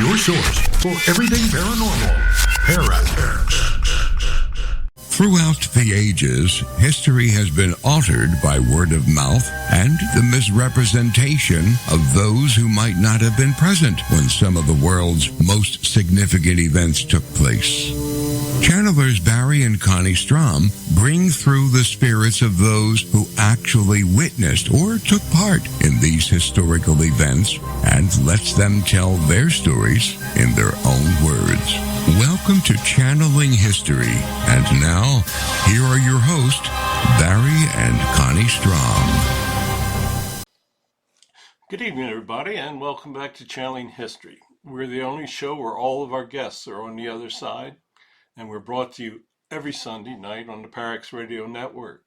your source for everything paranormal. Parax. Throughout the ages, history has been altered by word of mouth and the misrepresentation of those who might not have been present when some of the world's most significant events took place. Channelers Barry and Connie Strohm bring through the spirits of those who actually witnessed or took part in these historical events and lets them tell their stories in their own words. Welcome to Channeling History. And now, here are your hosts, Barry and Connie Strohm. Good evening, everybody, and welcome back to Channeling History. We're the only show where all of our guests are on the other side, and we're brought to you every Sunday night on the Parax Radio Network.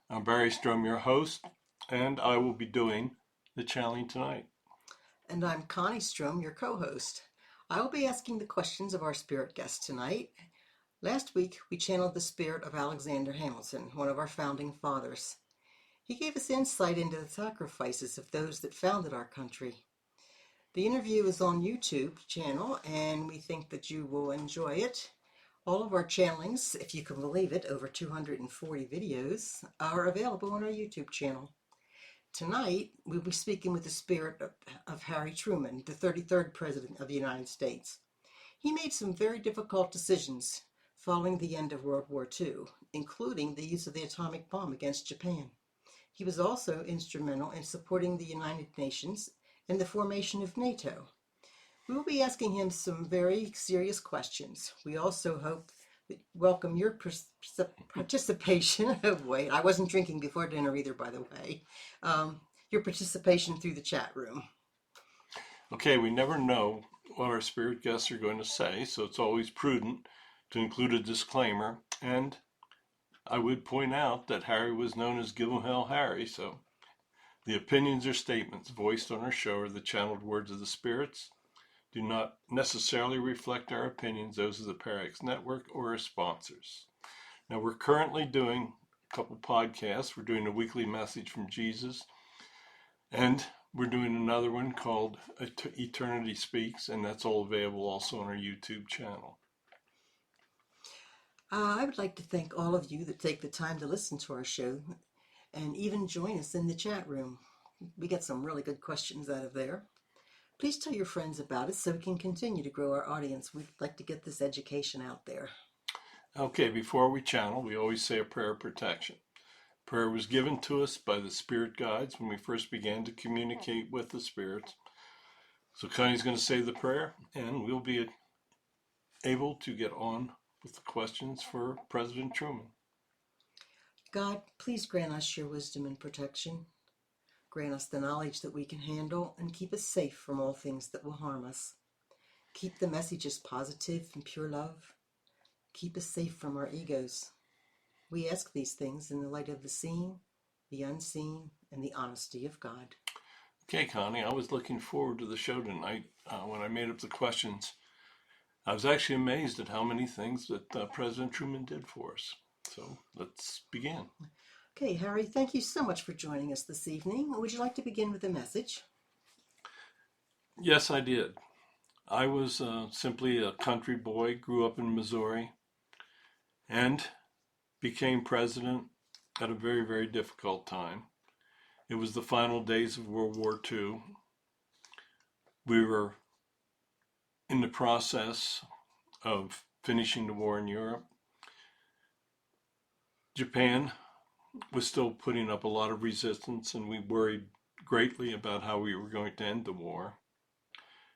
I'm Barry Strohm, your host, and I will be doing the channeling tonight. And I'm Connie Strohm, your co-host. I will be asking the questions of our spirit guest tonight. Last week, we channeled the spirit of Alexander Hamilton, one of our founding fathers. He gave us insight into the sacrifices of those that founded our country. The interview is on YouTube channel, and we think that you will enjoy it. All of our channelings, if you can believe it, over 240 videos, are available on our YouTube channel. Tonight, we'll be speaking with the spirit of Harry Truman, the 33rd President of the United States. He made some very difficult decisions following the end of World War II, including the use of the atomic bomb against Japan. He was also instrumental in supporting the United Nations and the formation of NATO. We will be asking him some very serious questions. We also hope that welcome your participation. Wait, I wasn't drinking before dinner either, by the way. Your participation through the chat room. Okay, we never know what our spirit guests are going to say, so it's always prudent to include a disclaimer. And I would point out that Harry was known as Give 'em Hell Harry, so the opinions or statements voiced on our show are the channeled words of the spirits, do not necessarily reflect our opinions, those of the Parax Network or our sponsors. Now, we're currently doing a couple podcasts. We're doing a weekly message from Jesus, and we're doing another one called Eternity Speaks, and that's all available also on our YouTube channel. I would like to thank all of you that take the time to listen to our show and even join us in the chat room. We get some really good questions out of there. Please tell your friends about it so we can continue to grow our audience. We'd like to get this education out there. Okay, before we channel, we always say a prayer of protection. Prayer was given to us by the spirit guides when we first began to communicate with the spirits. So Connie's going to say the prayer, and we'll be able to get on with the questions for President Truman. God, please grant us your wisdom and protection. Grant us the knowledge that we can handle and keep us safe from all things that will harm us. Keep the messages positive and pure love. Keep us safe from our egos. We ask these things in the light of the seen, the unseen, and the honesty of God. Okay, Connie, I was looking forward to the show tonight. When I made up the questions, I was actually amazed at how many things that President Truman did for us. So let's begin. Okay, Harry, thank you so much for joining us this evening. Would you like to begin with a message? Yes, I did. I was simply a country boy, grew up in Missouri, and became president at a very, very difficult time. It was the final days of World War II. We were in the process of finishing the war in Europe. Japan was still putting up a lot of resistance, and we worried greatly about how we were going to end the war.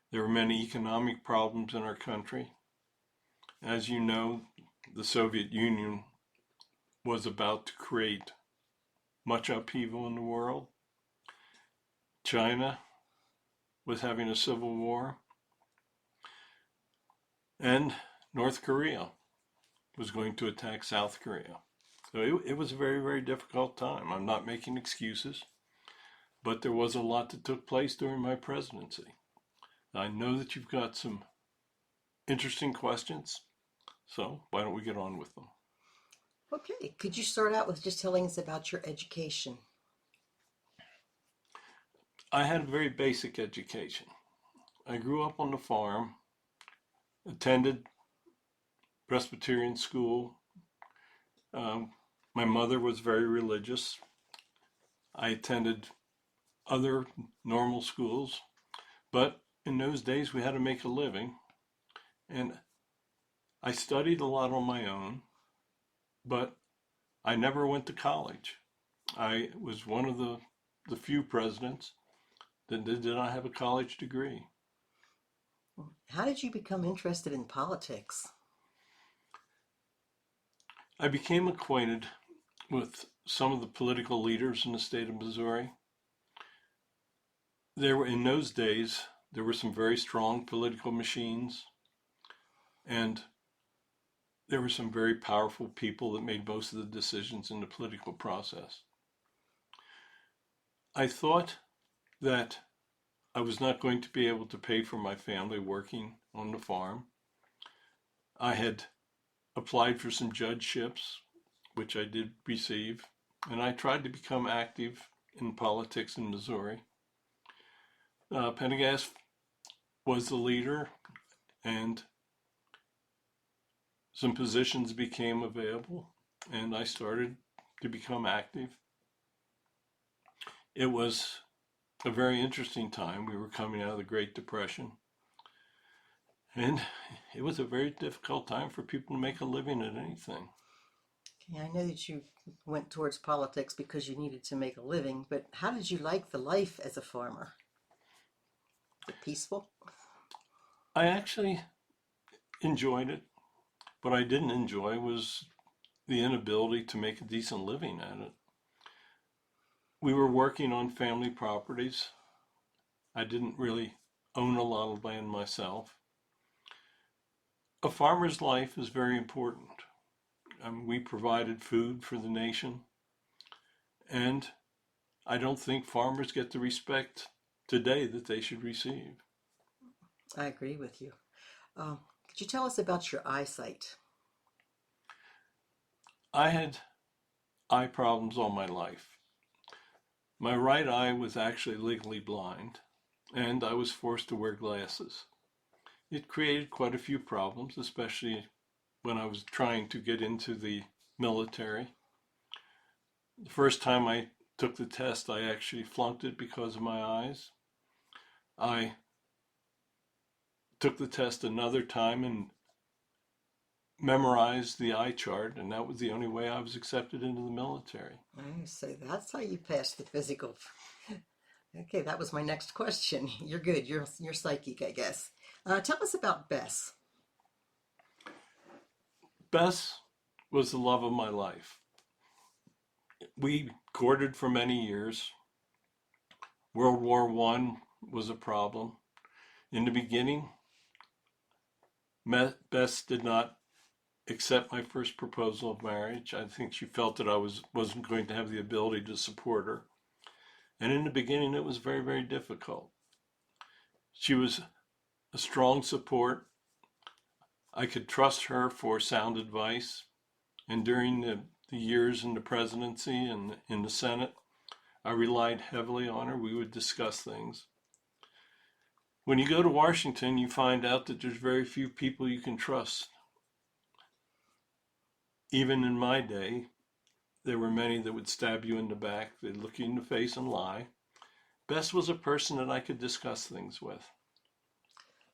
There were many economic problems in our country. As you know, the Soviet Union was about to create much upheaval in the world. China was having a civil war, and North Korea was going to attack South Korea. So it was a very, very difficult time. I'm not making excuses, but there was a lot that took place during my presidency. I know that you've got some interesting questions, so why don't we get on with them? Okay, could you start out with just telling us about your education? I had a very basic education. I grew up on the farm, attended Presbyterian school. Um, my mother was very religious. I attended other normal schools, but in those days we had to make a living. And I studied a lot on my own, but I never went to college. I was one of the few presidents that did not have a college degree. How did you become interested in politics? I became acquainted with some of the political leaders in the state of Missouri. In those days, there were some very strong political machines, and there were some very powerful people that made most of the decisions in the political process. I thought that I was not going to be able to pay for my family working on the farm. I had applied for some judgeships, which I did receive, and I tried to become active in politics in Missouri. Pendergast was the leader, and some positions became available, and I started to become active. It was a very interesting time. We were coming out of the Great Depression, and it was a very difficult time for people to make a living at anything. Okay, I know that you went towards politics because you needed to make a living, but how did you like the life as a farmer? Was it peaceful? I actually enjoyed it. What I didn't enjoy was the inability to make a decent living at it. We were working on family properties. I didn't really own a lot of land myself. A farmer's life is very important. We provided food for the nation, and I don't think farmers get the respect today that they should receive. I agree with you. Could you tell us about your eyesight? I had eye problems all my life. My right eye was actually legally blind, and I was forced to wear glasses. It created quite a few problems, especially when I was trying to get into the military. The first time I took the test, I actually flunked it because of my eyes. I took the test another time and memorized the eye chart, and that was the only way I was accepted into the military. Oh, so that's how you passed the physical. Okay, that was my next question. You're good. You're psychic, I guess. Tell us about Bess. Bess was the love of my life. We courted for many years. World War I was a problem. In the beginning, Bess did not accept my first proposal of marriage. I think she felt that I wasn't going to have the ability to support her. And in the beginning, it was very, very difficult. She was a strong support. I could trust her for sound advice. And during the years in the presidency and in the Senate, I relied heavily on her. We would discuss things. When you go to Washington, you find out that there's very few people you can trust. Even in my day, there were many that would stab you in the back. They'd look you in the face and lie. Bess was a person that I could discuss things with.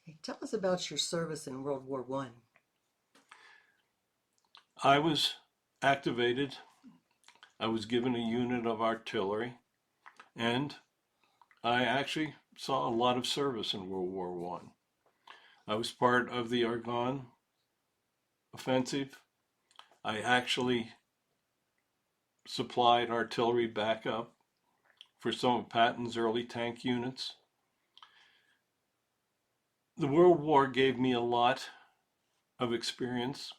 Okay, tell us about your service in World War I. I was activated. I was given a unit of artillery, and I actually saw a lot of service in World War I. I was part of the Argonne offensive. I actually supplied artillery backup for some of Patton's early tank units. The World War gave me a lot of experience.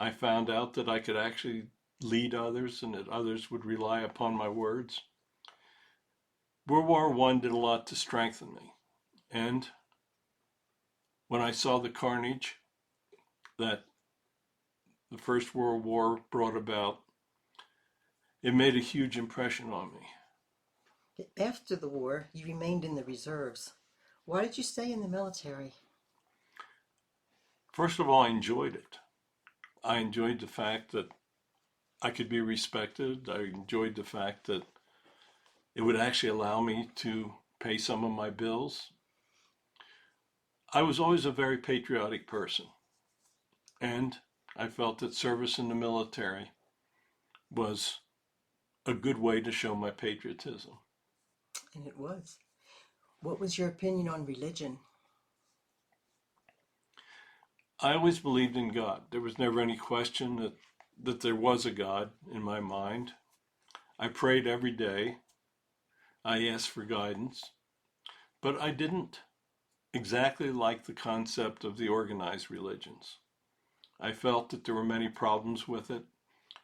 I found out that I could actually lead others and that others would rely upon my words. World War I did a lot to strengthen me. And when I saw the carnage that the First World War brought about, it made a huge impression on me. After the war, you remained in the reserves. Why did you stay in the military? First of all, I enjoyed it. I enjoyed the fact that I could be respected. I enjoyed the fact that it would actually allow me to pay some of my bills. I was always a very patriotic person, and I felt that service in the military was a good way to show my patriotism. And it was. What was your opinion on religion? I always believed in God. There was never any question that there was a God in my mind. I prayed every day. I asked for guidance, but I didn't exactly like the concept of the organized religions. I felt that there were many problems with it,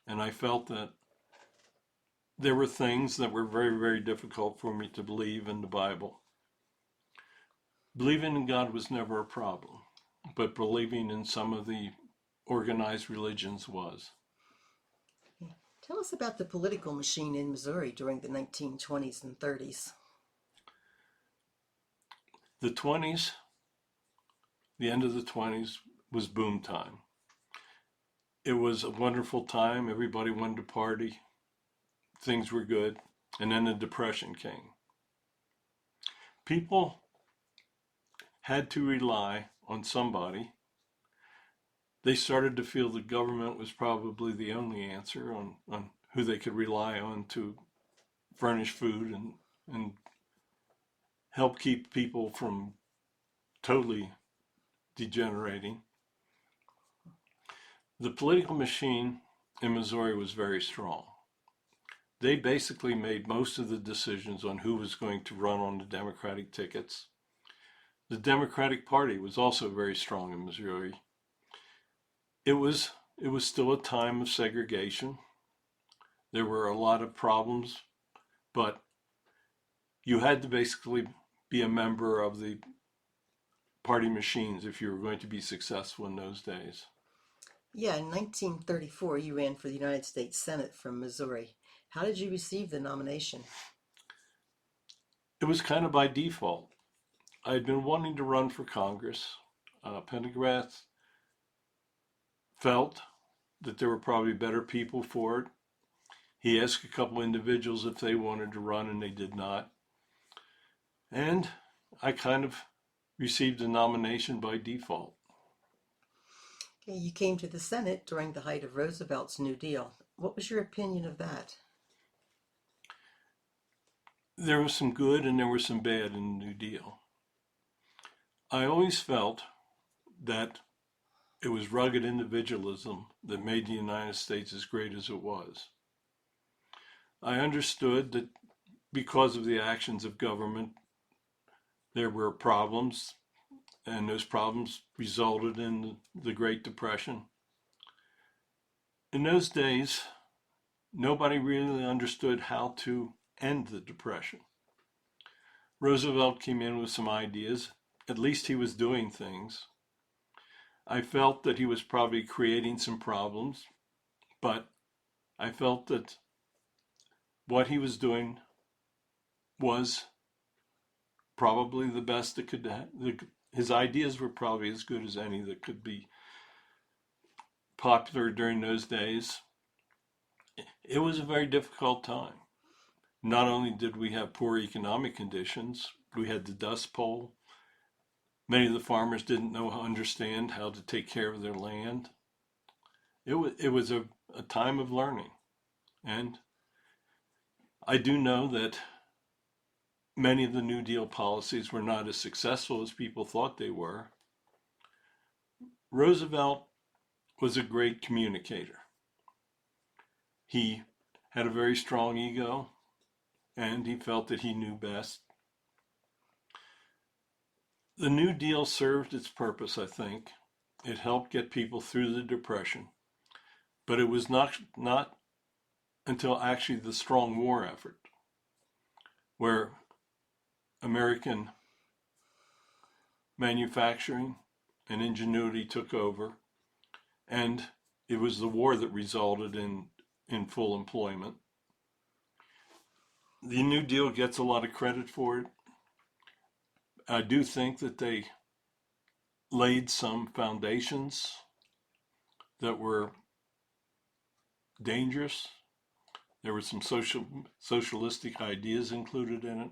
and I felt that there were things that were very, very difficult for me to believe in the Bible. Believing in God was never a problem, but believing in some of the organized religions was. Tell us about the political machine in Missouri during the 1920s and 30s. The 20s, the end of the 20s, was boom time. It was a wonderful time. Everybody wanted to party. Things were good. And then the Depression came. People had to rely on somebody. They started to feel the government was probably the only answer on who they could rely on to furnish food and help keep people from totally degenerating. The political machine in Missouri was very strong. They basically made most of the decisions on who was going to run on the Democratic tickets. The Democratic Party was also very strong in Missouri. It was still a time of segregation. There were a lot of problems, but you had to basically be a member of the party machines if you were going to be successful in those days. Yeah, in 1934, you ran for the United States Senate from Missouri. How did you receive the nomination? It was kind of by default. I had been wanting to run for Congress. Pendergrass felt that there were probably better people for it. He asked a couple individuals if they wanted to run, and they did not. And I kind of received the nomination by default. Okay, you came to the Senate during the height of Roosevelt's New Deal. What was your opinion of that? There was some good and there was some bad in the New Deal. I always felt that it was rugged individualism that made the United States as great as it was. I understood that because of the actions of government, there were problems, and those problems resulted in the Great Depression. In those days, nobody really understood how to end the Depression. Roosevelt came in with some ideas. At least he was doing things. I felt that he was probably creating some problems, but I felt that what he was doing was probably the best that could. His ideas were probably as good as any that could be popular during those days. It was a very difficult time. Not only did we have poor economic conditions, we had the Dust Bowl. Many of the farmers didn't understand how to take care of their land. It was a time of learning. And I do know that many of the New Deal policies were not as successful as people thought they were. Roosevelt was a great communicator. He had a very strong ego, and he felt that he knew best. The New Deal served its purpose, I think. It helped get people through the Depression. But it was not until actually the strong war effort, where American manufacturing and ingenuity took over, and it was the war that resulted in full employment. The New Deal gets a lot of credit for it. I do think that they laid some foundations that were dangerous. There were some socialistic ideas included in it.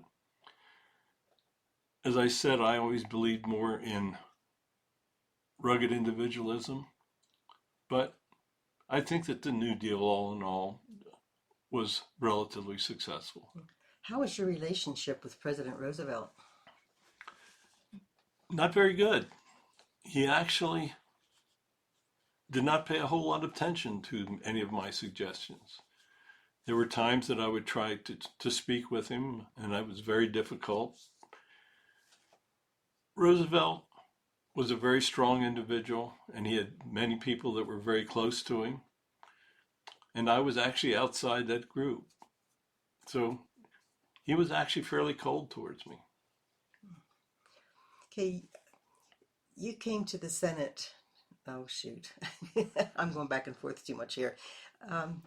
As I said, I always believed more in rugged individualism, but I think that the New Deal, all in all, was relatively successful. How was your relationship with President Roosevelt? Not very good. He actually did not pay a whole lot of attention to any of my suggestions. There were times that I would try to speak with him, and it was very difficult. Roosevelt was a very strong individual, and he had many people that were very close to him. And I was actually outside that group. So he was actually fairly cold towards me. Okay, you came to the Senate. Oh, shoot. I'm going back and forth too much here. Um,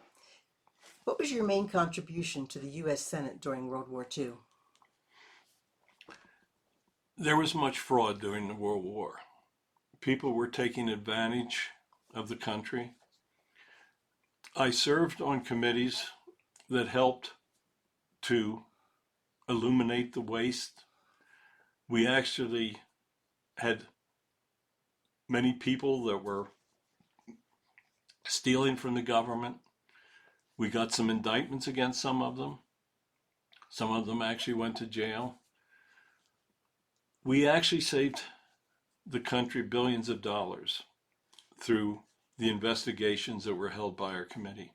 what was your main contribution to the U.S. Senate during World War II? There was much fraud during the World War. People were taking advantage of the country. I served on committees that helped to illuminate the waste. We actually had many people that were stealing from the government. We got some indictments against some of them. Some of them actually went to jail. We actually saved the country billions of dollars through the investigations that were held by our committee.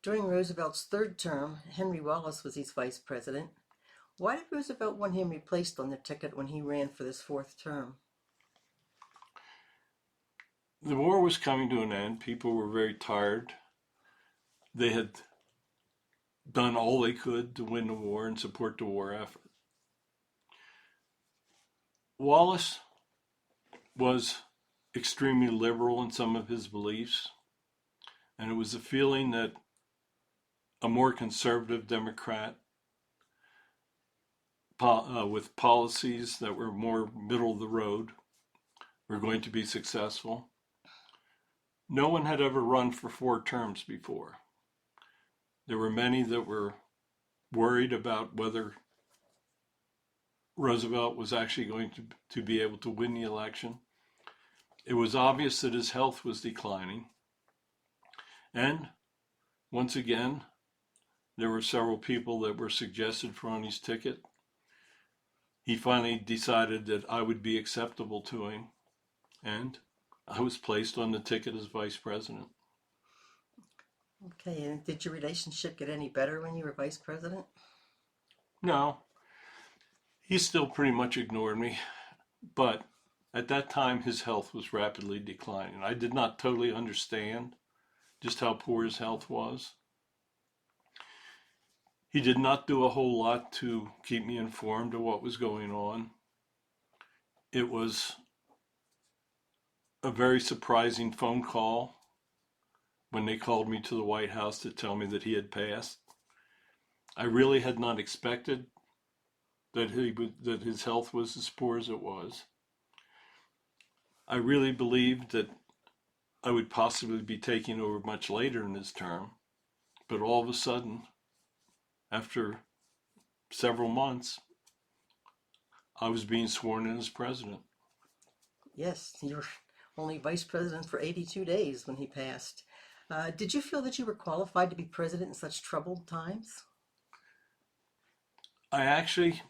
During Roosevelt's third term, Henry Wallace was his vice president. Why did Roosevelt want him replaced on the ticket when he ran for this fourth term? The war was coming to an end. People were very tired. They had done all they could to win the war and support the war effort. Wallace was extremely liberal in some of his beliefs, and it was a feeling that a more conservative Democrat with policies that were more middle of the road were going to be successful. No one had ever run for 4 terms before. There were many that were worried about whether Roosevelt was actually going to be able to win the election. It was obvious that his health was declining. And once again, there were several people that were suggested for on his ticket. He finally decided that I would be acceptable to him, and I was placed on the ticket as vice president. Okay, and did your relationship get any better when you were vice president? No, he still pretty much ignored me, but at that time his health was rapidly declining. I did not totally understand just how poor his health was. He did not do a whole lot to keep me informed of what was going on. It was a very surprising phone call when they called me to the White House to tell me that he had passed. I really had not expected that his health was as poor as it was. I really believed that I would possibly be taking over much later in his term, but all of a sudden, after several months, I was being sworn in as president. Yes, you were only vice president for 82 days when he passed. Did you feel that you were qualified to be president in such troubled times? I actually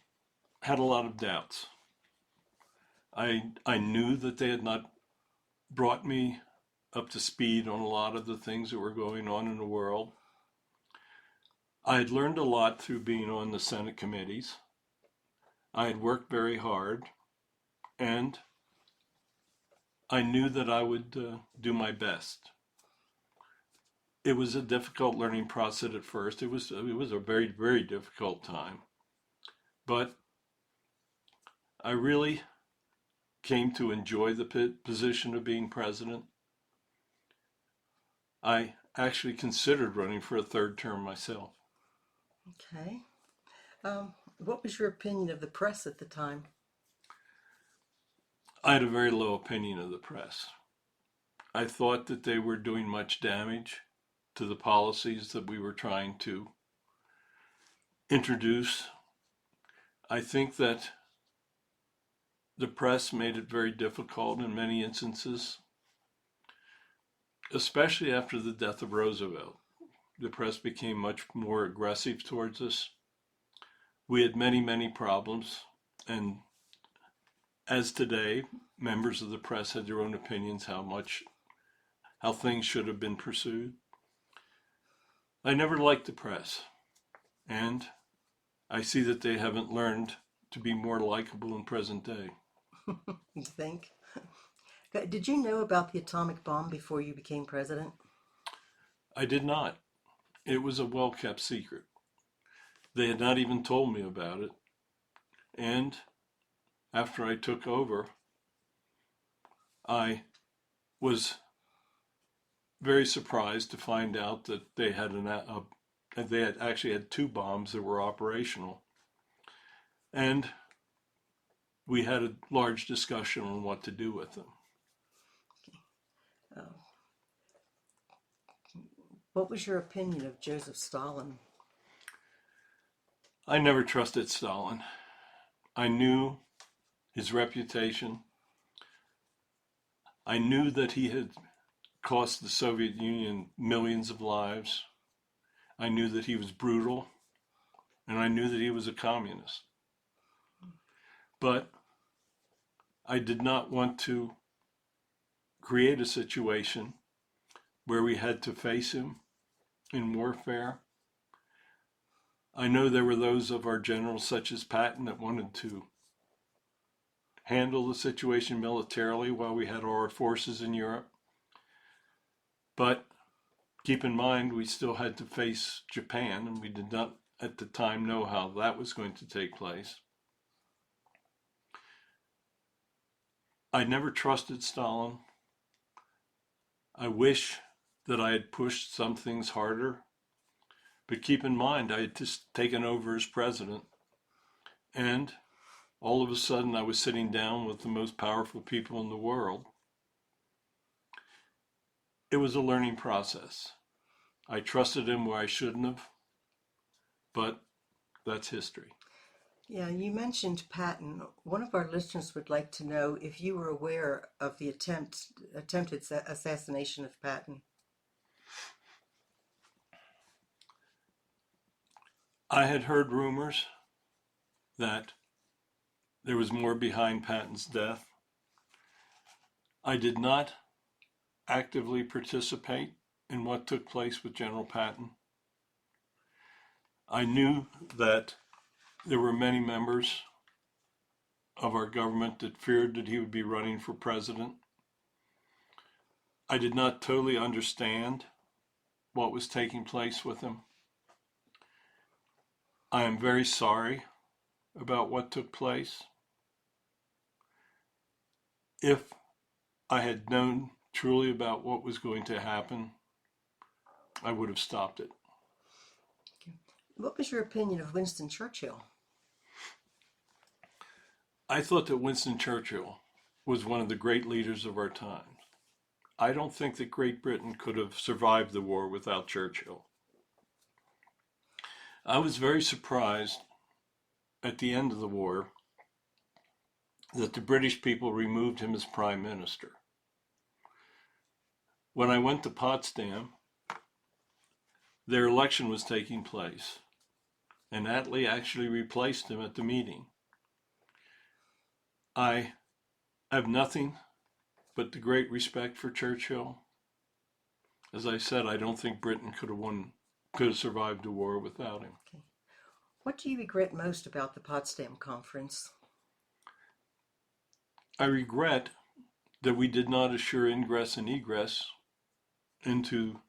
had a lot of doubts. I knew that they had not brought me up to speed on a lot of the things that were going on in the world. I had learned a lot through being on the Senate committees. I had worked very hard, and I knew that I would do my best. It was a difficult learning process at first. It was a very, very difficult time. But I really came to enjoy the position of being president. I actually considered running for a 3rd term myself. Okay. What was your opinion of the press at the time? I had a very low opinion of the press. I thought that they were doing much damage to the policies that we were trying to introduce. I think that the press made it very difficult in many instances, especially after the death of Roosevelt. The press became much more aggressive towards us. We had many, many problems, and as today, members of the press had their own opinions how things should have been pursued. I never liked the press, and I see that they haven't learned to be more likable in present day. You think? Did you know about the atomic bomb before you became president? I did not. It was a well-kept secret. They had not even told me about it. And after I took over, I was very surprised to find out that they had actually had two bombs that were operational. And we had a large discussion on what to do with them. Oh. What was your opinion of Joseph Stalin? I never trusted Stalin. I knew his reputation. I knew that he had cost the Soviet Union millions of lives. I knew that he was brutal, and I knew that he was a communist. But I did not want to create a situation where we had to face him in warfare. I know there were those of our generals, such as Patton, that wanted to handle the situation militarily while we had our forces in Europe. But keep in mind, we still had to face Japan, and we did not at the time know how that was going to take place. I never trusted Stalin. I wish that I had pushed some things harder. But keep in mind, I had just taken over as president. And all of a sudden, I was sitting down with the most powerful people in the world. It was a learning process. I trusted him where I shouldn't have, but that's history. Yeah, you mentioned Patton. One of our listeners would like to know if you were aware of the attempted assassination of Patton. I had heard rumors that there was more behind Patton's death. I did not actively participate in what took place with General Patton. I knew that there were many members of our government that feared that he would be running for president. I did not totally understand what was taking place with him. I am very sorry about what took place. If I had known truly about what was going to happen, I would have stopped it. What was your opinion of Winston Churchill? I thought that Winston Churchill was one of the great leaders of our time. I don't think that Great Britain could have survived the war without Churchill. I was very surprised at the end of the war that the British people removed him as prime minister. When I went to Potsdam, their election was taking place, and Attlee actually replaced him at the meeting. I have nothing but the great respect for Churchill. As I said, I don't think Britain could have survived the war without him. Okay. What do you regret most about the Potsdam Conference? I regret that we did not assure ingress and egress into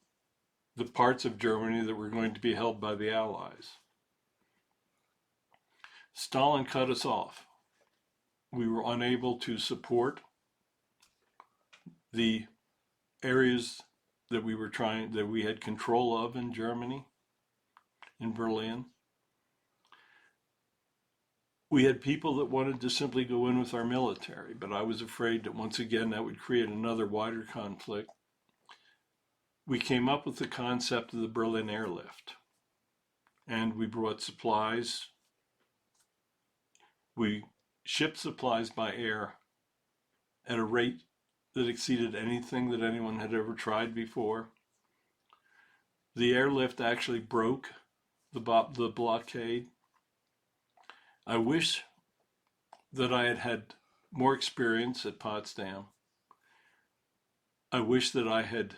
the parts of Germany that were going to be held by the Allies. Stalin cut us off. We were unable to support the areas that we had control of in Germany, in Berlin. We had people that wanted to simply go in with our military, but I was afraid that once again that would create another wider conflict. We came up with the concept of the Berlin airlift, and we brought supplies. We shipped supplies by air at a rate that exceeded anything that anyone had ever tried before. The airlift actually broke the blockade. I wish that I had had more experience at Potsdam. I wish that I had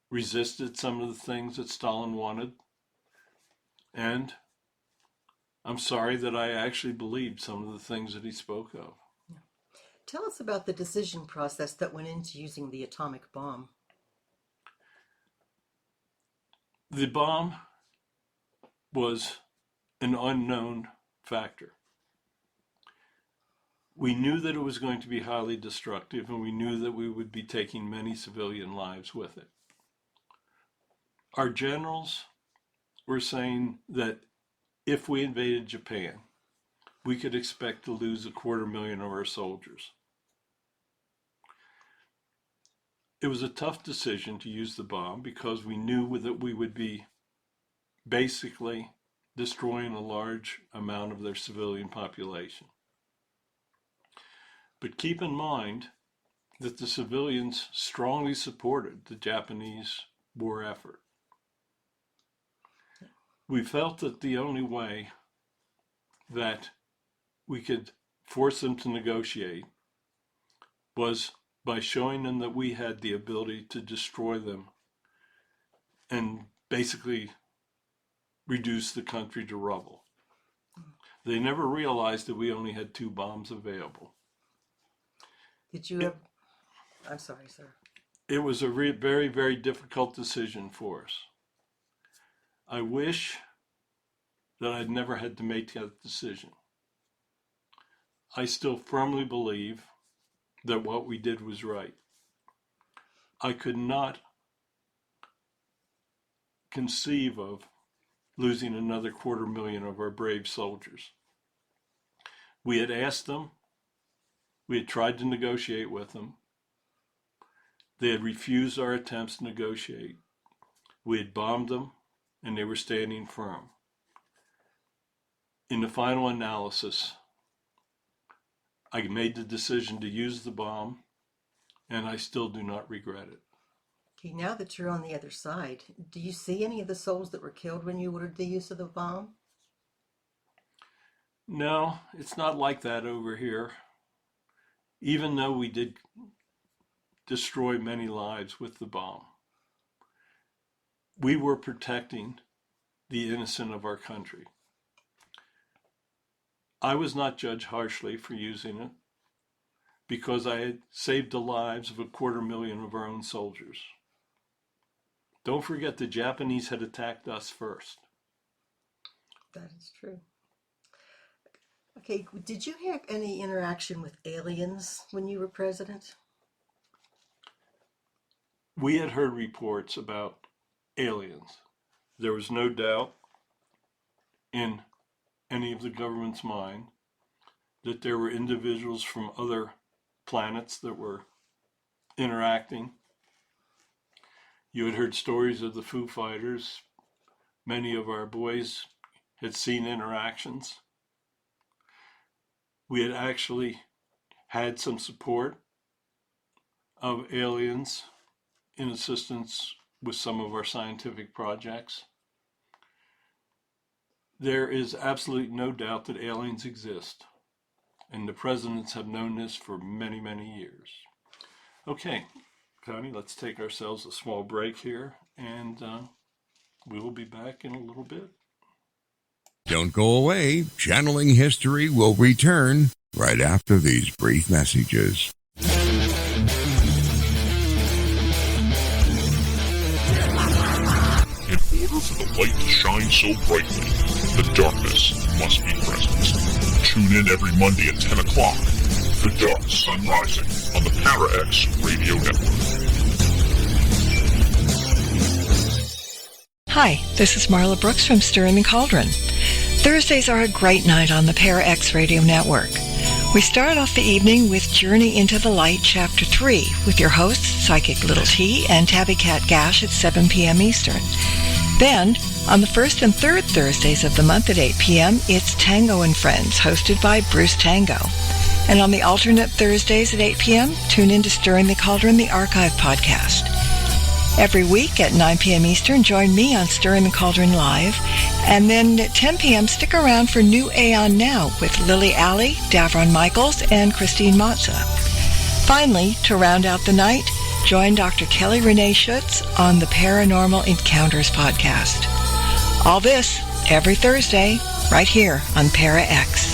resisted some of the things that Stalin wanted. And I'm sorry that I actually believed some of the things that he spoke of. Tell us about the decision process that went into using the atomic bomb. The bomb was an unknown factor. We knew that it was going to be highly destructive, and we knew that we would be taking many civilian lives with it. Our generals were saying that if we invaded Japan, we could expect to lose 250,000 of our soldiers. It was a tough decision to use the bomb because we knew that we would be basically destroying a large amount of their civilian population. But keep in mind that the civilians strongly supported the Japanese war effort. We felt that the only way that we could force them to negotiate was by showing them that we had the ability to destroy them and basically reduce the country to rubble. They never realized that we only had 2 bombs available. Did you ever... I'm sorry, sir. It was a very, very difficult decision for us. I wish that I'd never had to make that decision. I still firmly believe that what we did was right. I could not conceive of losing another 250,000 of our brave soldiers. We had asked them, we had tried to negotiate with them. They had refused our attempts to negotiate. We had bombed them, and they were standing firm. In the final analysis, I made the decision to use the bomb, and I still do not regret it. Okay, now that you're on the other side, do you see any of the souls that were killed when you ordered the use of the bomb? No, it's not like that over here. Even though we did destroy many lives with the bomb, we were protecting the innocent of our country. I was not judged harshly for using it because I had saved the lives of 250,000 of our own soldiers. Don't forget the Japanese had attacked us first. That is true. Okay, did you have any interaction with aliens when you were president? We had heard reports about aliens. There was no doubt in any of the government's mind that there were individuals from other planets that were interacting. You had heard stories of the Foo Fighters. Many of our boys had seen interactions. We had actually had some support of aliens in assistance with some of our scientific projects. There is absolutely no doubt that aliens exist, and the presidents have known this for many, many years. Okay, Connie, let's take ourselves a small break here, and we will be back in a little bit. Don't go away. Channeling History will return right after these brief messages. In order for the light to shine so brightly, the darkness must be present. Tune in every Monday at 10 o'clock. The Dark Sun Rising on the Para-X Radio Network. Hi, this is Marla Brooks from Stirring the Cauldron. Thursdays are a great night on the Para X Radio Network. We start off the evening with Journey into the Light, Chapter 3, with your hosts, Psychic Little T and Tabby Cat Gash at 7 p.m. Eastern. Then, on the first and third Thursdays of the month at 8 p.m., it's Tango and Friends, hosted by Bruce Tango. And on the alternate Thursdays at 8 p.m., tune in to Stirring the Cauldron, the Archive podcast. Every week at 9 p.m. Eastern, join me on Stirring the Cauldron Live. And then at 10 p.m., stick around for New Aeon Now with Lily Alley, Davron Michaels, and Christine Matza. Finally, to round out the night, join Dr. Kelly Renee Schutz on the Paranormal Encounters podcast. All this every Thursday, right here on Para X.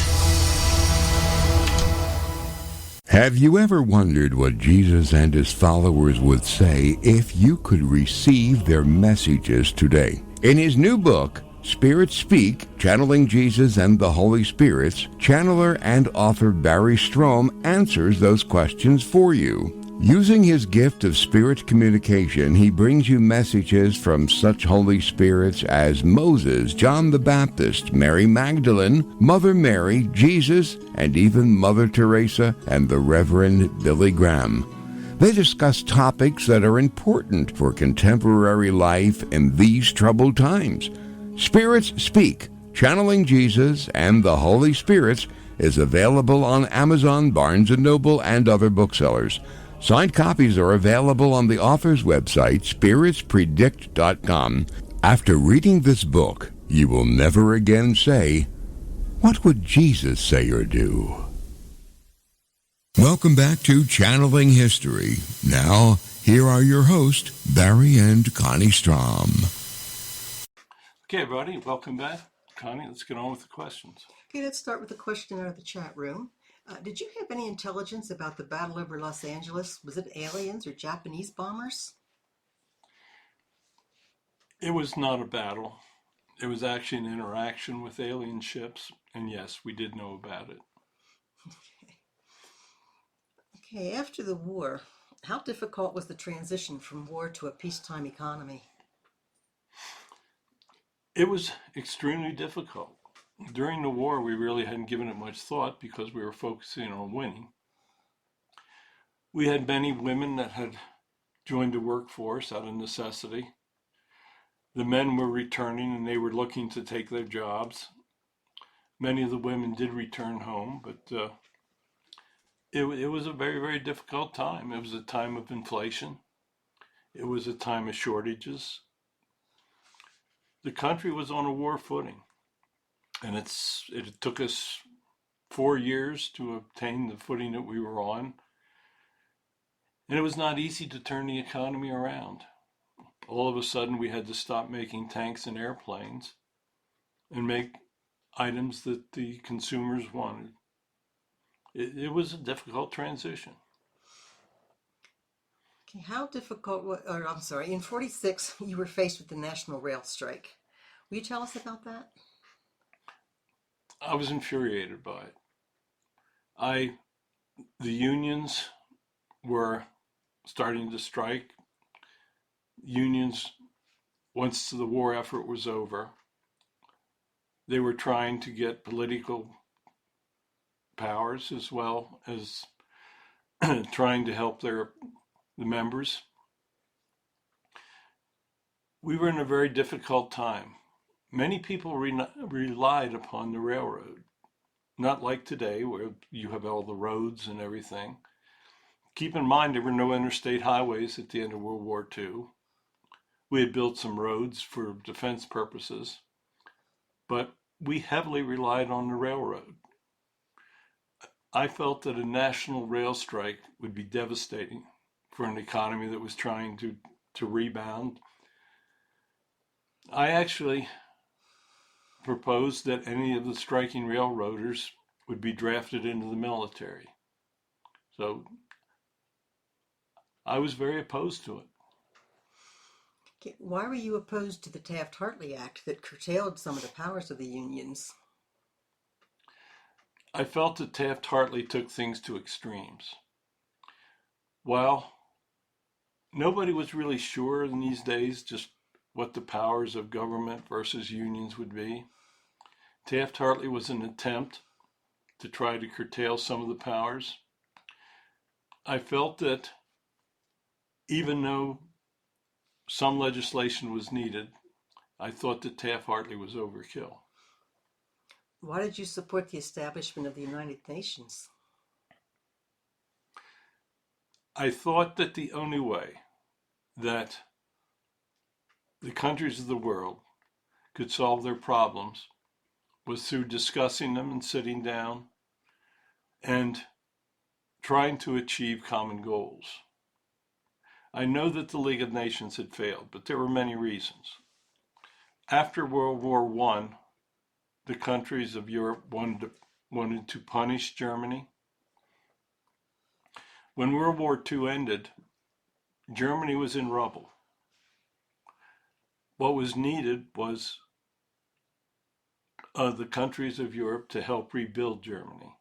Have you ever wondered what Jesus and his followers would say if you could receive their messages today? In his new book, Spirits Speak, Channeling Jesus and the Holy Spirits, channeler and author Barry Strohm answers those questions for you. Using his gift of spirit communication, he brings you messages from such Holy Spirits as Moses, John the Baptist, Mary Magdalene, Mother Mary, Jesus, and even Mother Teresa and the Reverend Billy Graham. They discuss topics that are important for contemporary life in these troubled times. Spirits Speak, Channeling Jesus and the Holy Spirits is available on Amazon, Barnes & Noble, and other booksellers. Signed copies are available on the author's website, spiritspredict.com. After reading this book, you will never again say, "What would Jesus say or do?" Welcome back to Channeling History. Now, here are your hosts, Barry and Connie Strohm. Okay, everybody, welcome back. Connie, let's get on with the questions. Okay, let's start with a question out of the chat room. Did you have any intelligence about the battle over Los Angeles? Was it aliens or Japanese bombers? It was not a battle. It was actually an interaction with alien ships, and yes, we did know about it. Okay, after the war, how difficult was the transition from war to a peacetime economy? It was extremely difficult. During the war, we really hadn't given it much thought because we were focusing on winning. We had many women that had joined the workforce out of necessity. The men were returning and they were looking to take their jobs. Many of the women did return home, but it was a very, very difficult time. It was a time of inflation. It was a time of shortages. The country was on a war footing, and it took us 4 years to obtain the footing that we were on. And it was not easy to turn the economy around. All of a sudden, we had to stop making tanks and airplanes and make items that the consumers wanted. It was a difficult transition. Okay, how difficult, in 46, you were faced with the national rail strike. Will you tell us about that? I was infuriated by it. The unions were starting to strike. Unions, once the war effort was over, they were trying to get political powers as well as trying to help the members. We were in a very difficult time. Many people relied upon the railroad, not like today where you have all the roads and everything. Keep in mind there were no interstate highways at the end of World War II. We had built some roads for defense purposes, but we heavily relied on the railroad. I felt that a national rail strike would be devastating for an economy that was trying to rebound. I actually proposed that any of the striking railroaders would be drafted into the military. So I was very opposed to it. Okay, why were you opposed to the Taft-Hartley Act that curtailed some of the powers of the unions? I felt that Taft-Hartley took things to extremes. Well, nobody was really sure in these days just what the powers of government versus unions would be. Taft-Hartley was an attempt to try to curtail some of the powers. I felt that even though some legislation was needed, I thought that Taft-Hartley was overkill. Why did you support the establishment of the United Nations? I thought that the only way that the countries of the world could solve their problems was through discussing them and sitting down and trying to achieve common goals. I know that the League of Nations had failed, but there were many reasons. After World War I, the countries of Europe wanted to punish Germany. When World War II ended, Germany was in rubble. What was needed was the countries of Europe to help rebuild Germany.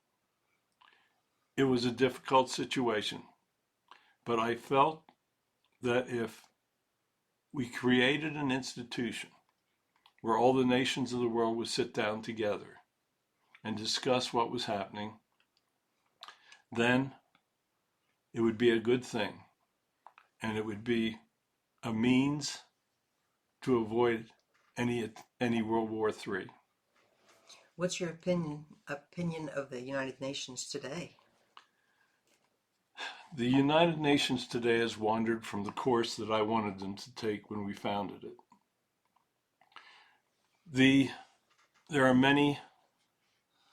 It was a difficult situation, but I felt that if we created an institution where all the nations of the world would sit down together and discuss what was happening, then it would be a good thing, and it would be a means to avoid any World War III. What's your opinion of the United Nations today? The United Nations today has wandered from the course that I wanted them to take when we founded it. There are many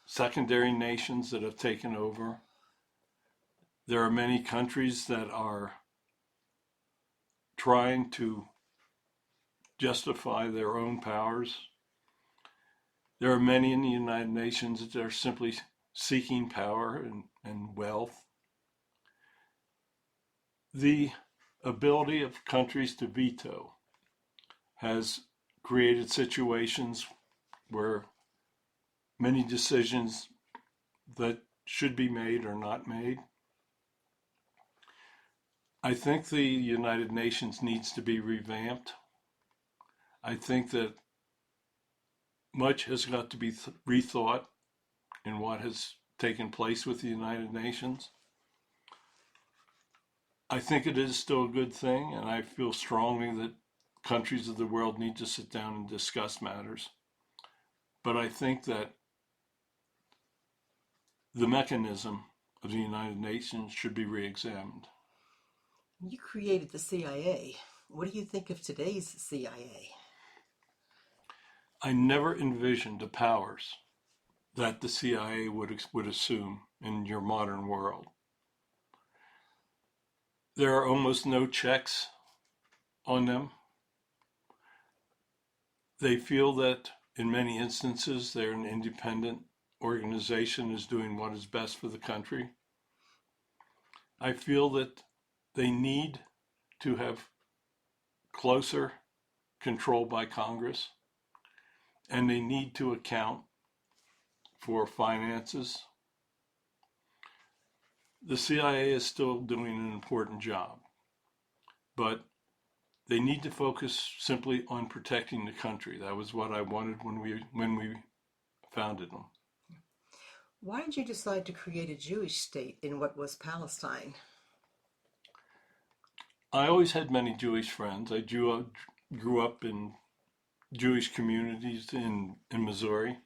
secondary nations that have taken over. There are many countries that are trying to justify their own powers. There are many in the United Nations that are simply seeking power and wealth. The ability of countries to veto has created situations where many decisions that should be made are not made. I think the United Nations needs to be revamped. I think that much has got to be rethought in what has taken place with the United Nations. I think it is still a good thing, and I feel strongly that countries of the world need to sit down and discuss matters. But I think that the mechanism of the United Nations should be re-examined. You created the CIA. What do you think of today's CIA? I never envisioned the powers that the CIA would assume in your modern world. There are almost no checks on them. They feel that in many instances they're an independent organization is doing what is best for the country. I feel that they need to have closer control by Congress, and they need to account for finances. The CIA is still doing an important job, but they need to focus simply on protecting the country. That was what I wanted when we founded them. Why did you decide to create a Jewish state in what was Palestine? I always had many Jewish friends. I grew up in Jewish communities in Missouri.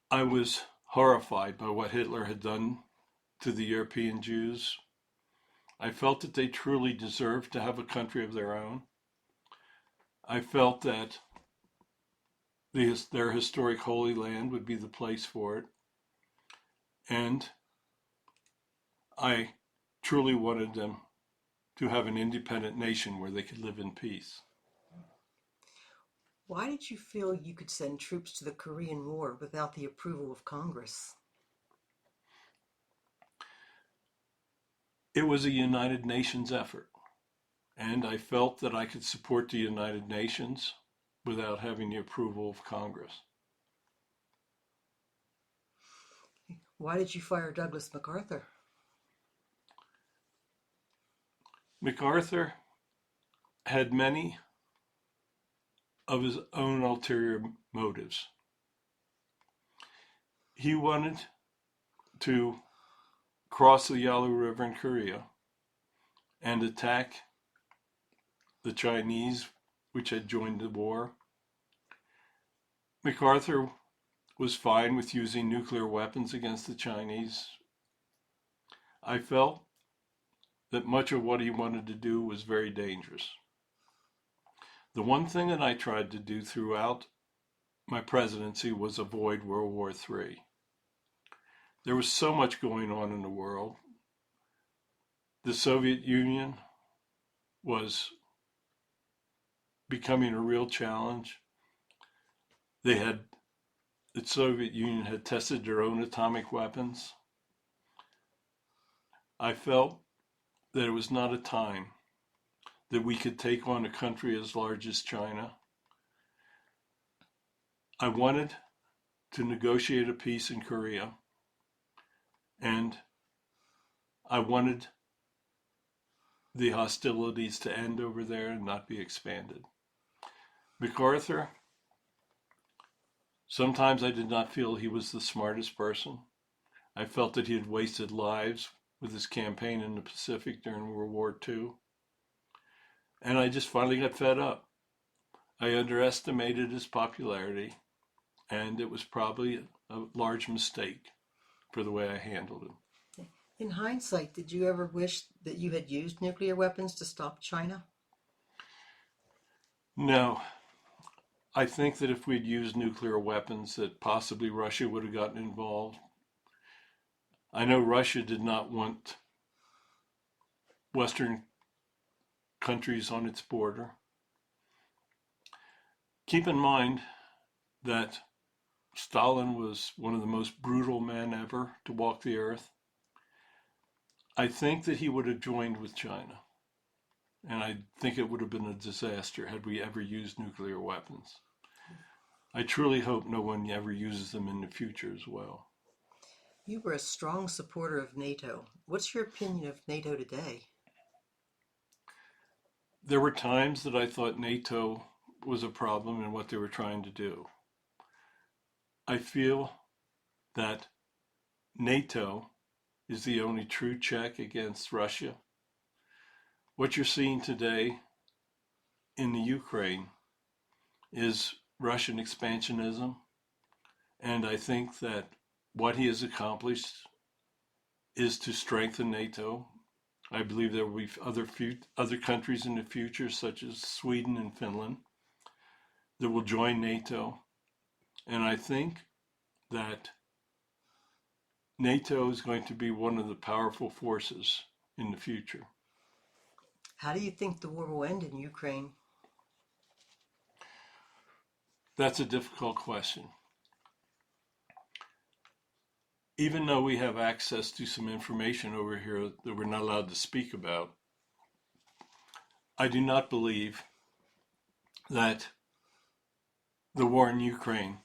I was horrified by what Hitler had done to the European Jews. I felt that they truly deserved to have a country of their own. I felt that their historic Holy Land would be the place for it. And I truly wanted them to have an independent nation where they could live in peace. Why did you feel you could send troops to the Korean War without the approval of Congress? It was a United Nations effort, and I felt that I could support the United Nations without having the approval of Congress. Why did you fire Douglas MacArthur? MacArthur had many of his own ulterior motives. He wanted to cross the Yalu River in Korea and attack the Chinese, which had joined the war. MacArthur was fine with using nuclear weapons against the Chinese. I felt that much of what he wanted to do was very dangerous. The one thing that I tried to do throughout my presidency was avoid World War III. There was so much going on in the world. The Soviet Union was becoming a real challenge. The Soviet Union had tested their own atomic weapons. I felt that it was not a time that we could take on a country as large as China. I wanted to negotiate a peace in Korea, and I wanted the hostilities to end over there and not be expanded. MacArthur, sometimes I did not feel he was the smartest person. I felt that he had wasted lives with his campaign in the Pacific during World War II. And I just finally got fed up. I underestimated his popularity, and it was probably a large mistake for the way I handled him. In hindsight, did you ever wish that you had used nuclear weapons to stop China? No. I think that if we'd used nuclear weapons, that possibly Russia would have gotten involved. I know Russia did not want Western countries on its border. Keep in mind that Stalin was one of the most brutal men ever to walk the earth. I think that he would have joined with China, and I think it would have been a disaster had we ever used nuclear weapons. I truly hope no one ever uses them in the future as well. You were a strong supporter of NATO. What's your opinion of NATO today? There were times that I thought NATO was a problem in what they were trying to do. I feel that NATO is the only true check against Russia. What you're seeing today in the Ukraine is Russian expansionism, and I think that what he has accomplished is to strengthen NATO. I believe there will be other countries in the future, such as Sweden and Finland, that will join NATO. And I think that NATO is going to be one of the powerful forces in the future. How do you think the war will end in Ukraine? That's a difficult question. Even though we have access to some information over here that we're not allowed to speak about, I do not believe that the war in Ukraine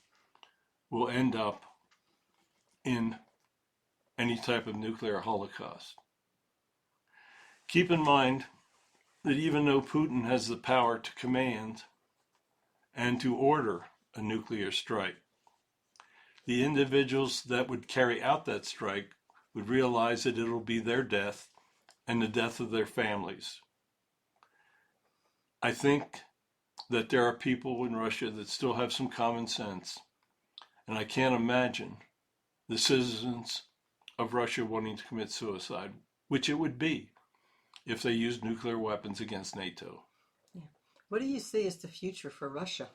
will end up in any type of nuclear holocaust. Keep in mind that even though Putin has the power to command and to order a nuclear strike, the individuals that would carry out that strike would realize that it'll be their death and the death of their families. I think that there are people in Russia that still have some common sense, and I can't imagine the citizens of Russia wanting to commit suicide, which it would be if they used nuclear weapons against NATO. Yeah. What do you see as the future for Russia?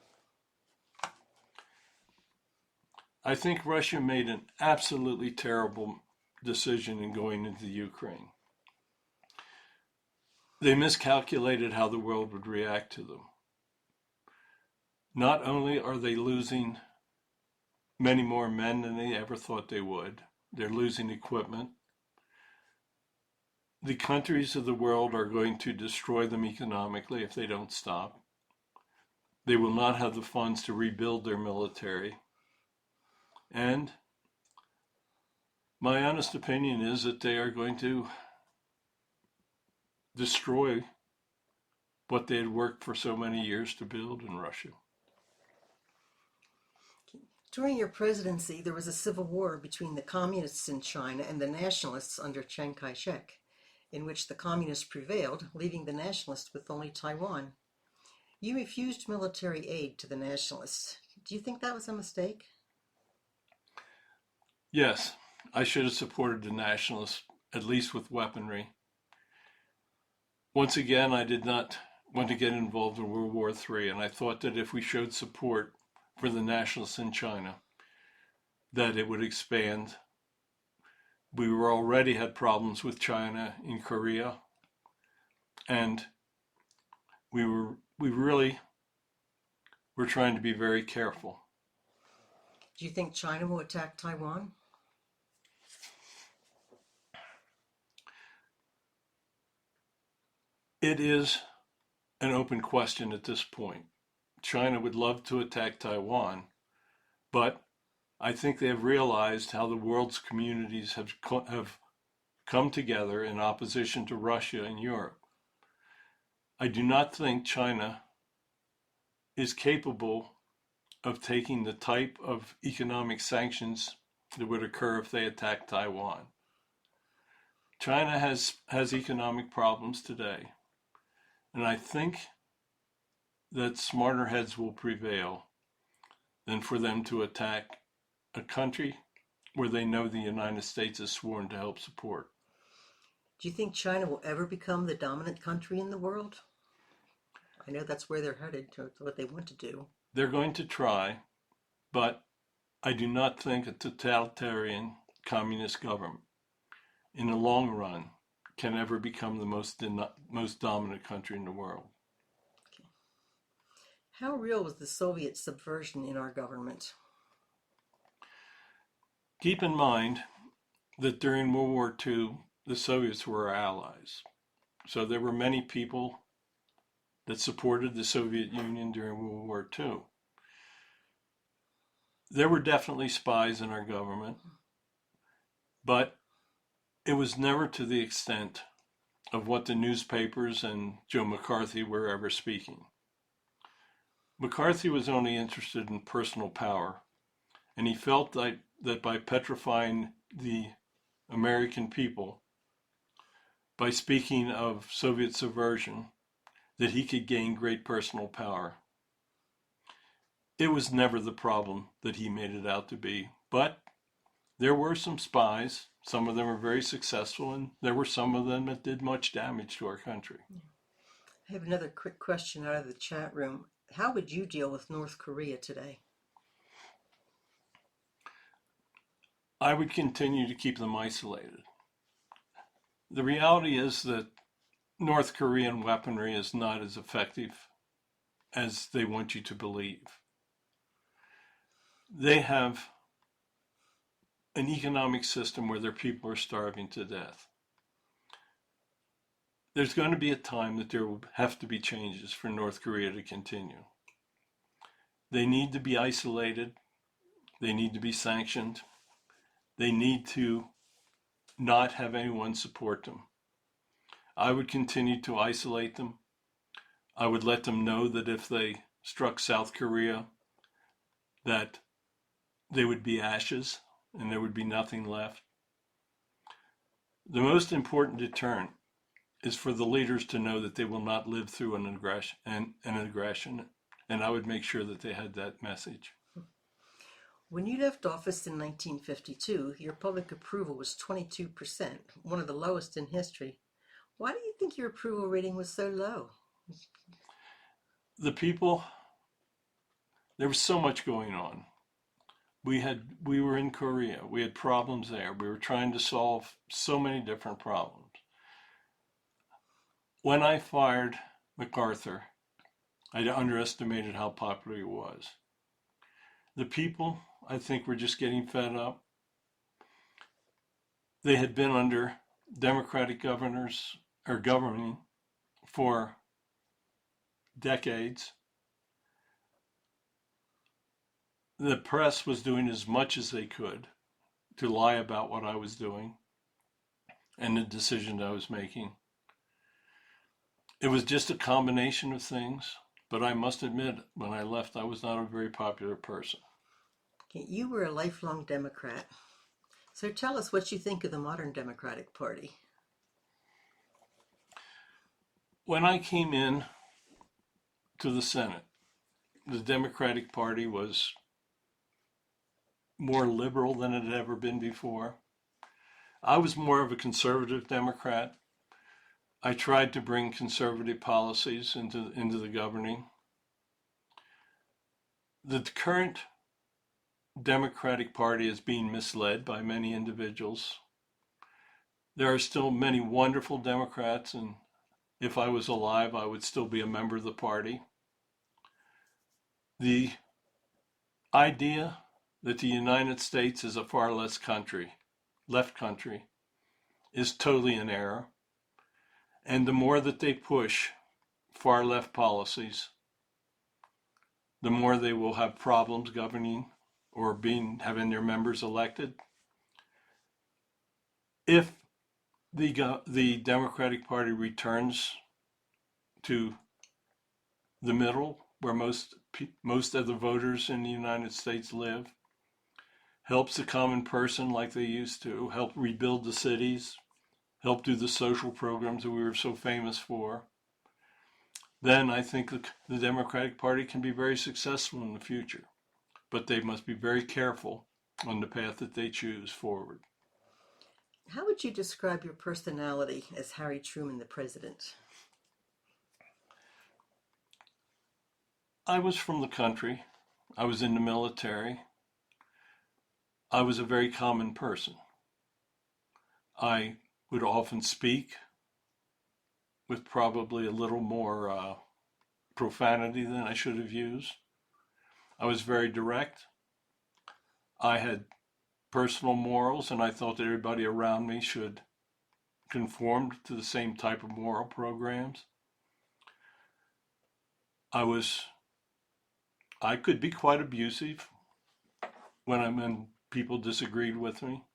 I think Russia made an absolutely terrible decision in going into Ukraine. They miscalculated how the world would react to them. Not only are they losing many more men than they ever thought they would, they're losing equipment. The countries of the world are going to destroy them economically if they don't stop. They will not have the funds to rebuild their military. And my honest opinion is that they are going to destroy what they had worked for so many years to build in Russia. During your presidency, there was a civil war between the communists in China and the nationalists under Chiang Kai-shek, in which the communists prevailed, leaving the nationalists with only Taiwan. You refused military aid to the nationalists. Do you think that was a mistake? Yes, I should have supported the nationalists, at least with weaponry. Once again, I did not want to get involved in World War III, and I thought that if we showed support for the nationalists in China, that it would expand. We were already had problems with China in Korea, and we really were trying to be very careful. Do you think China will attack Taiwan? It is an open question at this point. China would love to attack Taiwan, but I think they have realized how the world's communities have come together in opposition to Russia and Europe. I do not think China is capable of taking the type of economic sanctions that would occur if they attacked Taiwan. China has economic problems today, and I think that smarter heads will prevail than for them to attack a country where they know the United States is sworn to help support. Do you think China will ever become the dominant country in the world? I know that's where they're headed, to what they want to do. They're going to try, but I do not think a totalitarian communist government in the long run can ever become the most dominant country in the world. Okay. How real was the Soviet subversion in our government? Keep in mind that during World War II, the Soviets were our allies. So there were many people that supported the Soviet Union during World War II. There were definitely spies in our government, but it was never to the extent of what the newspapers and Joe McCarthy were ever speaking. McCarthy was only interested in personal power, and he felt that by petrifying the American people, by speaking of Soviet subversion, that he could gain great personal power. It was never the problem that he made it out to be, but there were some spies. Some of them were very successful, and there were some of them that did much damage to our country. I have another quick question out of the chat room. How would you deal with North Korea today? I would continue to keep them isolated. The reality is that North Korean weaponry is not as effective as they want you to believe. They have an economic system where their people are starving to death. There's going to be a time that there will have to be changes for North Korea to continue. They need to be isolated. They need to be sanctioned. They need to not have anyone support them. I would continue to isolate them. I would let them know that if they struck South Korea, that they would be ashes and there would be nothing left. The most important deterrent is for the leaders to know that they will not live through an aggression, and I would make sure that they had that message. When you left office in 1952, your public approval was 22%, one of the lowest in history. Why do you think your approval rating was so low? The people, there was so much going on. We were in Korea. We had problems there. We were trying to solve so many different problems. When I fired MacArthur, I underestimated how popular he was. The people, I think, were just getting fed up. They had been under Democratic governors or governing for decades. The press was doing as much as they could to lie about what I was doing and the decision I was making. It was just a combination of things, but I must admit, when I left, I was not a very popular person. Okay, you were a lifelong Democrat. So tell us what you think of the modern Democratic Party. When I came in to the Senate, the Democratic Party was more liberal than it had ever been before. I was more of a conservative Democrat. I tried to bring conservative policies into the governing. The current Democratic Party is being misled by many individuals. There are still many wonderful Democrats, and if I was alive, I would still be a member of the party. The idea that the United States is a far left country, is totally in error. And the more that they push far left policies, the more they will have problems governing or having their members elected. If the Democratic Party returns to the middle, where most of the voters in the United States live, helps the common person like they used to, help rebuild the cities, help do the social programs that we were so famous for, then I think the Democratic Party can be very successful in the future. But they must be very careful on the path that they choose forward. How would you describe your personality as Harry Truman, the president? I was from the country. I was in the military. I was a very common person. I would often speak with probably a little more profanity than I should have used. I was very direct. I had personal morals, and I thought that everybody around me should conform to the same type of moral programs. I could be quite abusive when people disagreed with me.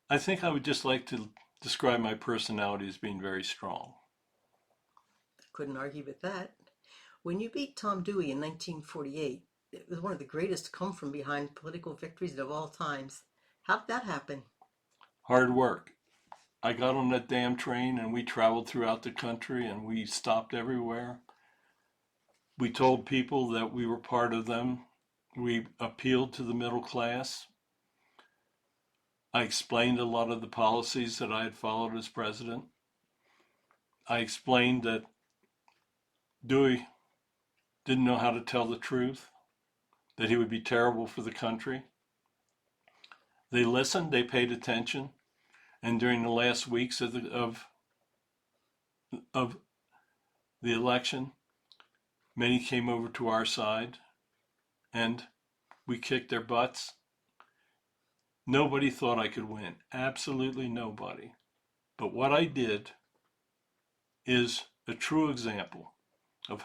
I think I would just like to describe my personality as being very strong. Couldn't argue with that. When you beat Tom Dewey in 1948, it was one of the greatest come-from-behind political victories of all times. How did that happen? Hard work. I got on that damn train and we traveled throughout the country and we stopped everywhere. We told people that we were part of them. We appealed to the middle class. I explained a lot of the policies that I had followed as president. I explained that Dewey didn't know how to tell the truth, that he would be terrible for the country. They listened, they paid attention, and during the last weeks of the election, many came over to our side, and we kicked their butts. Nobody thought I could win. Absolutely nobody. But what I did is a true example of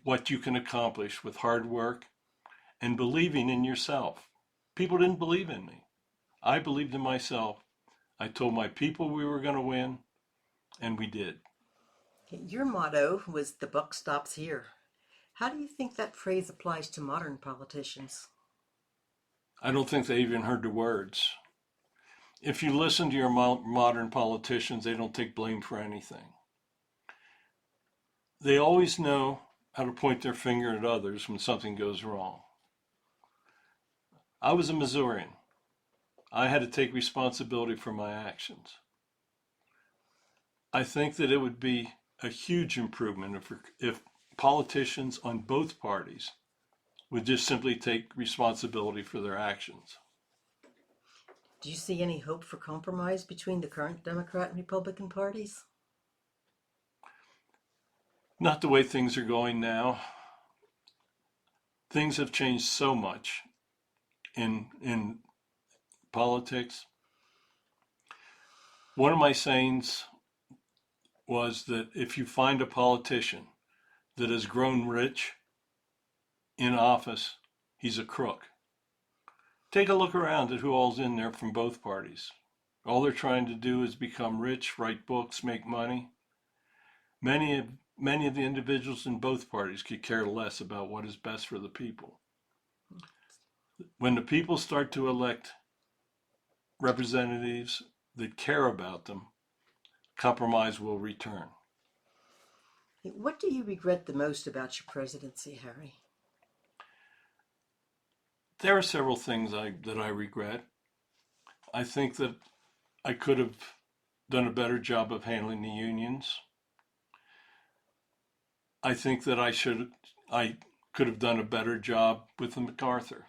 what you can accomplish with hard work and believing in yourself. People didn't believe in me. I believed in myself. I told my people we were going to win, and we did. Your motto was "the buck stops here." How do you think that phrase applies to modern politicians? I don't think they even heard the words. If you listen to your modern politicians, they don't take blame for anything. They always know how to point their finger at others when something goes wrong. I was a Missourian. I had to take responsibility for my actions. I think that it would be a huge improvement if politicians on both parties would just simply take responsibility for their actions. Do you see any hope for compromise between the current Democrat and Republican parties? Not the way things are going now. Things have changed so much in politics. One of my sayings was that if you find a politician that has grown rich in office, he's a crook. Take a look around at who all's in there from both parties. All they're trying to do is become rich, write books, make money. Many of the individuals in both parties could care less about what is best for the people. When the people start to elect representatives that care about them, compromise will return. What do you regret the most about your presidency, Harry? There are several things that I regret. I think that I could have done a better job of handling the unions. I think that I could have done a better job with the MacArthur.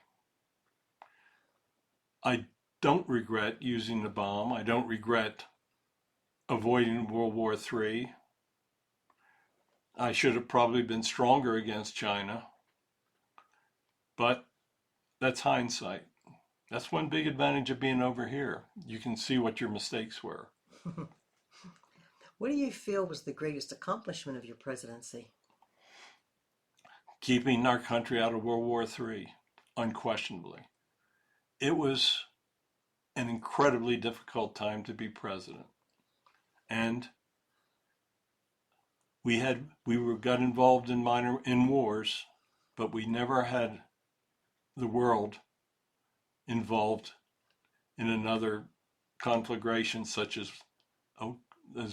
I don't regret using the bomb. I don't regret avoiding World War III. I should have probably been stronger against China, but that's hindsight. That's one big advantage of being over here. You can see what your mistakes were. What do you feel was the greatest accomplishment of your presidency? Keeping our country out of World War III, unquestionably. It was an incredibly difficult time to be president. And we got involved in wars, but we never had the world involved in another conflagration such as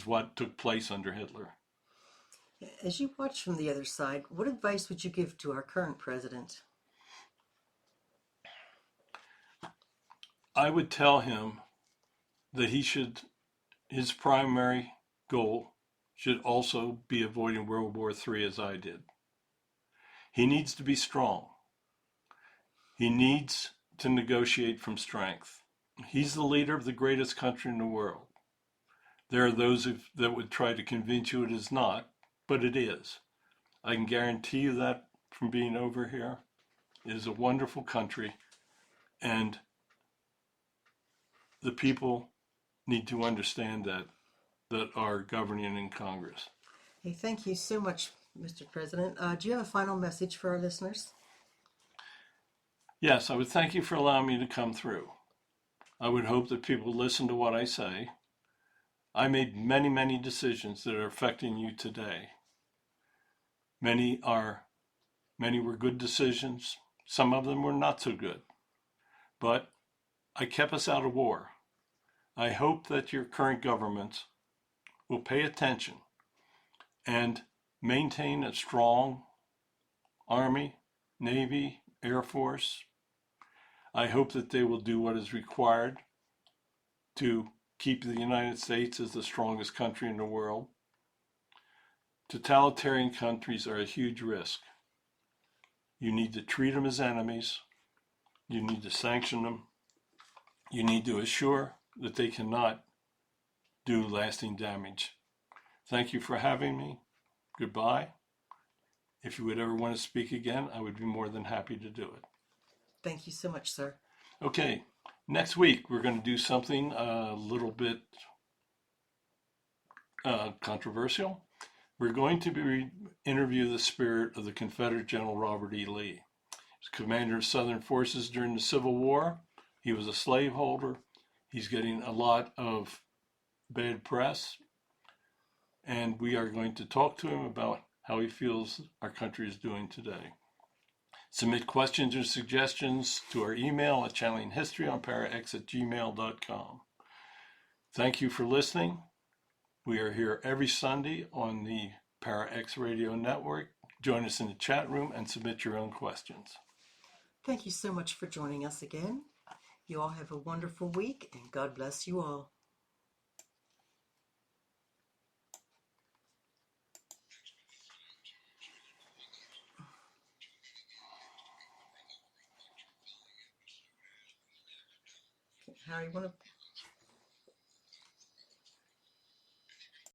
what took place under Hitler. As you watch from the other side, what advice would you give to our current president? I would tell him that his primary goal should also be avoiding World War III as I did. He needs to be strong. He needs to negotiate from strength. He's the leader of the greatest country in the world. There are those that would try to convince you it is not, but it is. I can guarantee you that from being over here. It is a wonderful country, and the people need to understand that are governing in Congress. Hey, thank you so much, Mr. President. Do you have a final message for our listeners? Yes, I would thank you for allowing me to come through. I would hope that people listen to what I say. I made many, many decisions that are affecting you today. Many were good decisions. Some of them were not so good. But I kept us out of war. I hope that your current governments will pay attention and maintain a strong Army, Navy, Air Force. I hope that they will do what is required to keep the United States as the strongest country in the world. Totalitarian countries are a huge risk. You need to treat them as enemies. You need to sanction them. You need to assure that they cannot do lasting damage. Thank you for having me. Goodbye. If you would ever want to speak again, I would be more than happy to do it. Thank you so much, sir. Okay, next week we're going to do something a little bit controversial. We're going to interview the spirit of the Confederate General Robert E. Lee. He was commander of Southern forces during the Civil War. He was a slaveholder. He's getting a lot of bad press. And we are going to talk to him about how he feels our country is doing today. Submit questions or suggestions to our email at channelinghistoryonparax@gmail.com. Thank you for listening. We are here every Sunday on the ParaX Radio Network. Join us in the chat room and submit your own questions. Thank you so much for joining us again. You all have a wonderful week, and God bless you all. Harry, you want to